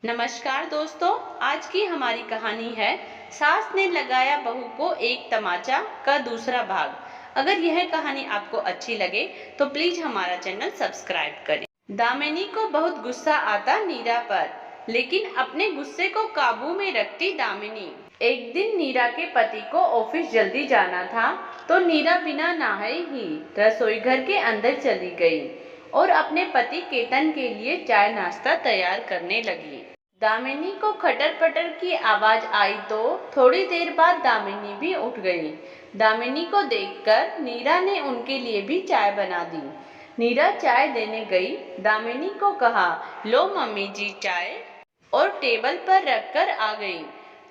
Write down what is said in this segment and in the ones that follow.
नमस्कार दोस्तों। आज की हमारी कहानी है सास ने लगाया बहू को एक तमाचा का दूसरा भाग। अगर यह कहानी आपको अच्छी लगे तो प्लीज हमारा चैनल सब्सक्राइब करें। दामिनी को बहुत गुस्सा आता नीरा पर, लेकिन अपने गुस्से को काबू में रखती दामिनी। एक दिन नीरा के पति को ऑफिस जल्दी जाना था, तो नीरा बिना नहाए ही रसोई घर के अंदर चली गई और अपने पति केतन के लिए चाय नाश्ता तैयार करने लगी। दामिनी को खटर पटर की आवाज आई तो थोड़ी देर बाद दामिनी भी उठ गई। दामिनी को देखकर नीरा ने उनके लिए भी चाय बना दी। नीरा चाय देने गई, दामिनी को कहा, लो मम्मी जी चाय, और टेबल पर रखकर आ गई।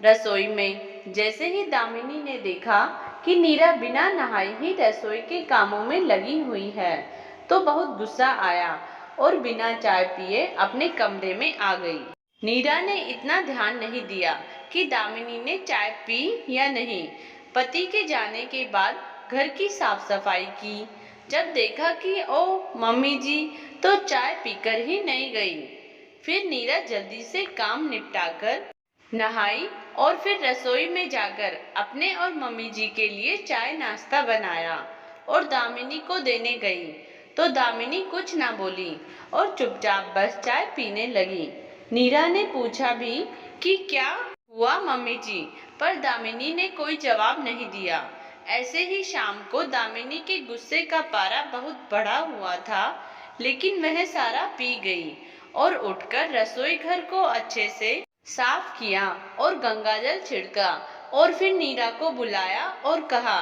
रसोई में जैसे ही दामिनी ने देखा कि नीरा बिना नहाए ही रसोई के कामों में लगी हुई है, तो बहुत गुस्सा आया और बिना चाय पिए अपने कमरे में आ गई। नीरा ने इतना ध्यान नहीं दिया कि दामिनी ने चाय पी या नहीं। पति के जाने के बाद घर की साफ सफाई की। जब देखा कि ओ मम्मी जी तो चाय पीकर ही नहीं गई। फिर नीरा जल्दी से काम निपटाकर नहाई और फिर रसोई में जाकर अपने और मम्मी जी के लिए चाय नाश्ता बनाया और दामिनी को देने गई। तो दामिनी कुछ ना बोली और चुपचाप बस चाय पीने लगी। नीरा ने पूछा भी कि क्या हुआ मम्मी जी, पर दामिनी ने कोई जवाब नहीं दिया। ऐसे ही शाम को दामिनी के गुस्से का पारा बहुत बढ़ा हुआ था, लेकिन वह सारा पी गई और उठकर रसोई घर को अच्छे से साफ किया और गंगाजल छिड़का और फिर नीरा को बुलाया और कहा,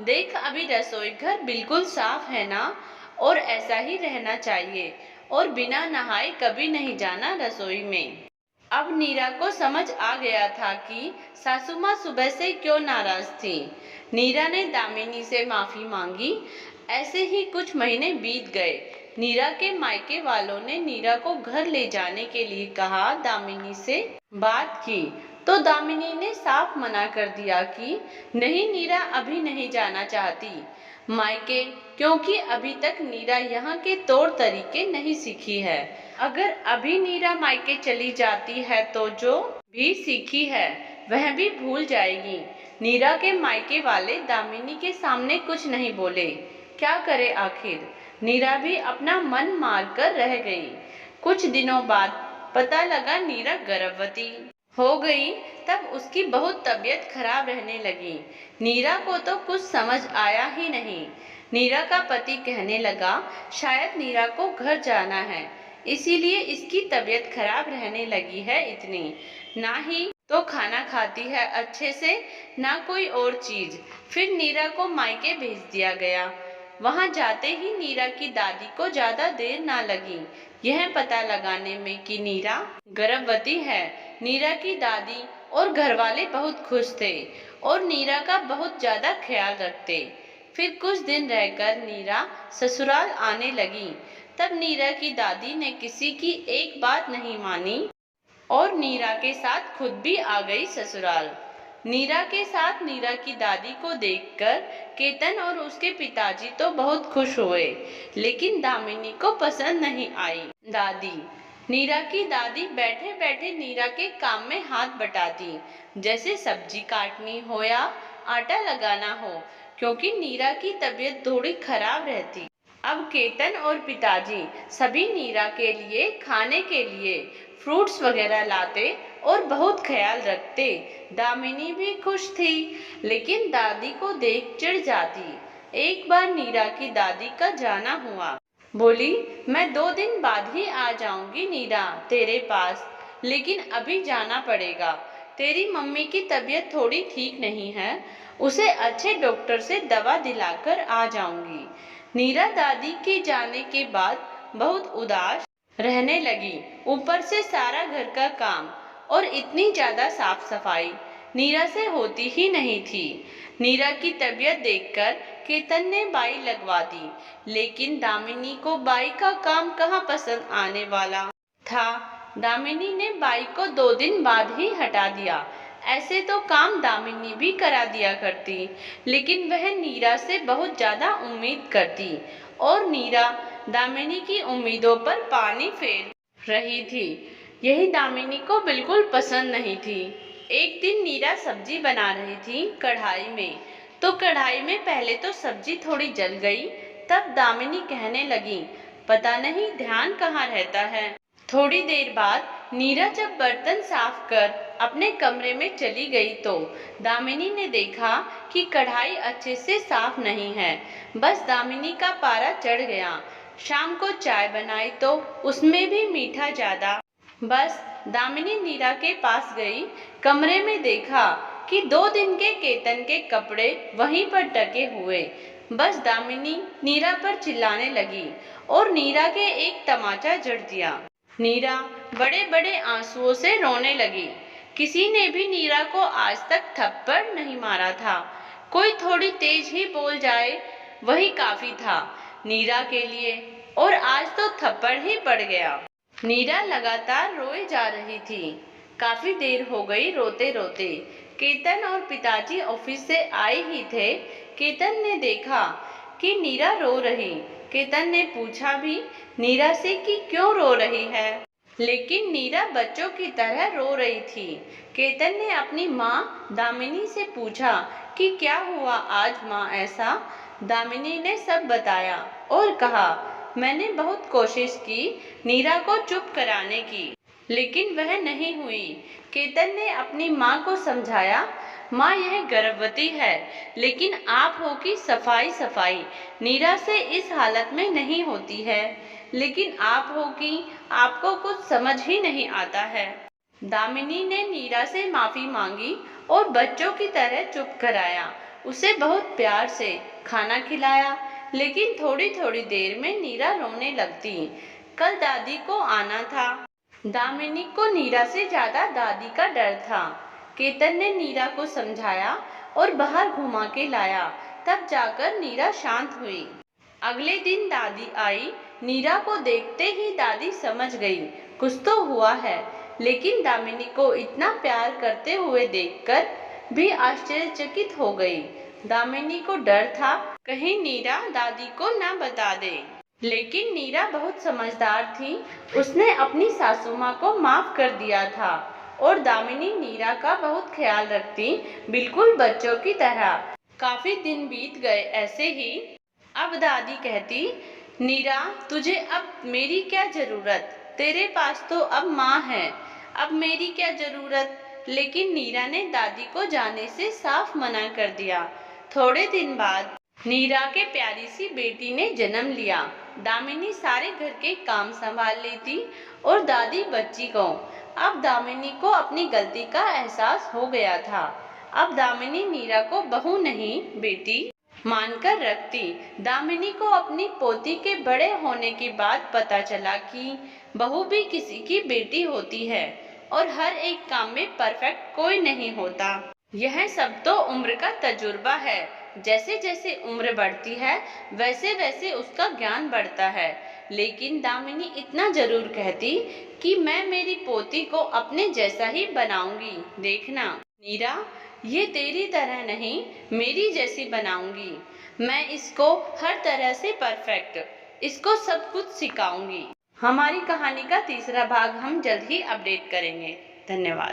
देख अभी रसोई घर बिल्कुल साफ है ना, और ऐसा ही रहना चाहिए और बिना नहाए कभी नहीं जाना रसोई में। अब नीरा को समझ आ गया था कि सासू माँ सुबह से क्यों नाराज थी। नीरा ने दामिनी से माफी मांगी। ऐसे ही कुछ महीने बीत गए। नीरा के मायके वालों ने नीरा को घर ले जाने के लिए कहा, दामिनी से बात की तो दामिनी ने साफ मना कर दिया कि नहीं, नीरा अभी नहीं जाना चाहती मायके, क्योंकि अभी तक नीरा यहाँ के तौर तरीके नहीं सीखी है। अगर अभी नीरा मायके चली जाती है तो जो भी सीखी है वह भी भूल जाएगी। नीरा के मायके वाले दामिनी के सामने कुछ नहीं बोले। क्या करे आखिर। नीरा भी अपना मन मार कर रह गई। कुछ दिनों बाद पता लगा नीरा गर्भवती हो गई। तब उसकी बहुत तबीयत खराब रहने लगी। नीरा को तो कुछ समझ आया ही नहीं। नीरा का पति कहने लगा, शायद नीरा को घर जाना है, इसीलिए इसकी तबीयत खराब रहने लगी है इतनी। ना ही तो खाना खाती है अच्छे से, ना कोई और चीज। फिर नीरा को मायके भेज दिया गया। वहां जाते ही नीरा की दादी को ज्यादा देर ना लगी यह पता लगाने में कि नीरा गर्भवती है। नीरा की दादी और घरवाले बहुत खुश थे और नीरा का बहुत ज्यादा ख्याल रखते। फिर कुछ दिन रहकर नीरा ससुराल आने लगी। तब नीरा की दादी ने किसी की एक बात नहीं मानी और नीरा के साथ खुद भी आ गई ससुराल। नीरा के साथ नीरा की दादी को देखकर केतन और उसके पिताजी तो बहुत खुश हुए, लेकिन दामिनी को पसंद नहीं आई। नीरा की दादी बैठे बैठे नीरा के काम में हाथ बटाती, जैसे सब्जी काटनी हो या आटा लगाना हो, क्योंकि नीरा की तबीयत थोड़ी खराब रहती। अब केतन और पिताजी सभी नीरा के लिए खाने के लिए फ्रूट्स वगैरह लाते और बहुत ख्याल रखते। दामिनी भी खुश थी, लेकिन दादी को देख चिढ़ जाती। एक बार नीरा की दादी का जाना हुआ। बोली, मैं 2 दिन बाद ही आ जाऊंगी नीरा तेरे पास, लेकिन अभी जाना पड़ेगा। तेरी मम्मी की तबीयत थोड़ी ठीक नहीं है, उसे अच्छे डॉक्टर से दवा दिलाकर आ जाऊंगी। नीरा दादी के जाने के बाद बहुत उदास रहने लगी। ऊपर से सारा घर का काम और इतनी ज्यादा साफ सफाई नीरा से होती ही नहीं थी। नीरा की तबीयत देखकर केतन ने बाई लगवा दी, लेकिन दामिनी को बाई का काम कहाँ पसंद आने वाला था। दामिनी ने बाई को 2 दिन बाद ही हटा दिया। ऐसे तो काम दामिनी भी करा दिया करती, लेकिन वह नीरा से बहुत ज्यादा उम्मीद करती और नीरा दामिनी की उम्मीदों पर पानी फेर रही थी। यही दामिनी को बिल्कुल पसंद नहीं थी। एक दिन नीरा सब्जी बना रही थी कढ़ाई में, तो कढ़ाई में पहले तो सब्जी थोड़ी जल गई। तब दामिनी कहने लगी, पता नहीं ध्यान कहाँ रहता है। थोड़ी देर बाद नीरा जब बर्तन साफ कर अपने कमरे में चली गई तो दामिनी ने देखा कि कढ़ाई अच्छे से साफ नहीं है। बस दामिनी का पारा चढ़ गया। शाम को चाय बनाई तो उसमें भी मीठा ज्यादा। बस दामिनी नीरा के पास गई। कमरे में देखा कि 2 दिन के केतन के कपड़े वहीं पर टके हुए। बस दामिनी नीरा पर चिल्लाने लगी और नीरा के एक तमाचा जड़ दिया। नीरा बड़े बड़े आंसुओं से रोने लगी। किसी ने भी नीरा को आज तक थप्पड़ नहीं मारा था। कोई थोड़ी तेज ही बोल जाए वही काफी था नीरा के लिए, और आज तो थप्पड़ ही पड़ गया। नीरा लगातार रोए जा रही थी। काफी देर हो गई रोते रोते। केतन और पिताजी ऑफिस से आए ही थे। केतन ने देखा कि नीरा रो रही। केतन ने पूछा भी नीरा से कि क्यों रो रही है, लेकिन नीरा बच्चों की तरह रो रही थी। केतन ने अपनी माँ दामिनी से पूछा कि क्या हुआ आज माँ ऐसा। दामिनी ने सब बताया और कहा, मैंने बहुत कोशिश की नीरा को चुप कराने की, लेकिन वह नहीं हुई। केतन ने अपनी माँ को समझाया, माँ यह गर्भवती है, लेकिन आप हो कि सफाई सफाई नीरा से इस हालत में नहीं होती है, लेकिन आप हो कि आपको कुछ समझ ही नहीं आता है। दामिनी ने नीरा से माफी मांगी और बच्चों की तरह चुप कराया। उसे बहुत प्यार से खाना खिलाया, लेकिन थोड़ी थोड़ी देर में नीरा रोने लगती। कल दादी को आना था। दामिनी को नीरा से ज्यादा दादी का डर था। केतन ने नीरा को समझाया और बाहर घुमा के लाया। तब जाकर नीरा शांत हुई। अगले दिन दादी आई। नीरा को देखते ही दादी समझ गई कुछ तो हुआ है, लेकिन दामिनी को इतना प्यार करते हुए देखकर भी आश्चर्यचकित हो गई। दामिनी को डर था कहीं नीरा दादी को न बता दे, लेकिन नीरा बहुत समझदार थी। उसने अपनी सासू माँ को माफ कर दिया था और दामिनी नीरा का बहुत ख्याल रखती, बिल्कुल बच्चों की तरह। काफी दिन बीत गए ऐसे ही। अब दादी कहती, नीरा तुझे अब मेरी क्या जरूरत, तेरे पास तो अब माँ है, अब मेरी क्या जरूरत। लेकिन नीरा ने दादी को जाने से साफ मना कर दिया। थोड़े दिन बाद नीरा के प्यारी सी बेटी ने जन्म लिया। दामिनी सारे घर के काम संभाल लेती और दादी बच्ची को। अब दामिनी को अपनी गलती का एहसास हो गया था। अब दामिनी नीरा को बहू नहीं बेटी मानकर रखती। दामिनी को अपनी पोती के बड़े होने के बाद पता चला कि बहू भी किसी की बेटी होती है और हर एक काम में परफेक्ट कोई नहीं होता। यह सब तो उम्र का तजुर्बा है। जैसे जैसे उम्र बढ़ती है वैसे वैसे उसका ज्ञान बढ़ता है। लेकिन दामिनी इतना जरूर कहती कि मैं मेरी पोती को अपने जैसा ही बनाऊंगी। देखना नीरा, ये तेरी तरह नहीं मेरी जैसी बनाऊंगी। मैं इसको हर तरह से परफेक्ट, इसको सब कुछ सिखाऊंगी। हमारी कहानी का तीसरा भाग हम जल्द ही अपडेट करेंगे। धन्यवाद।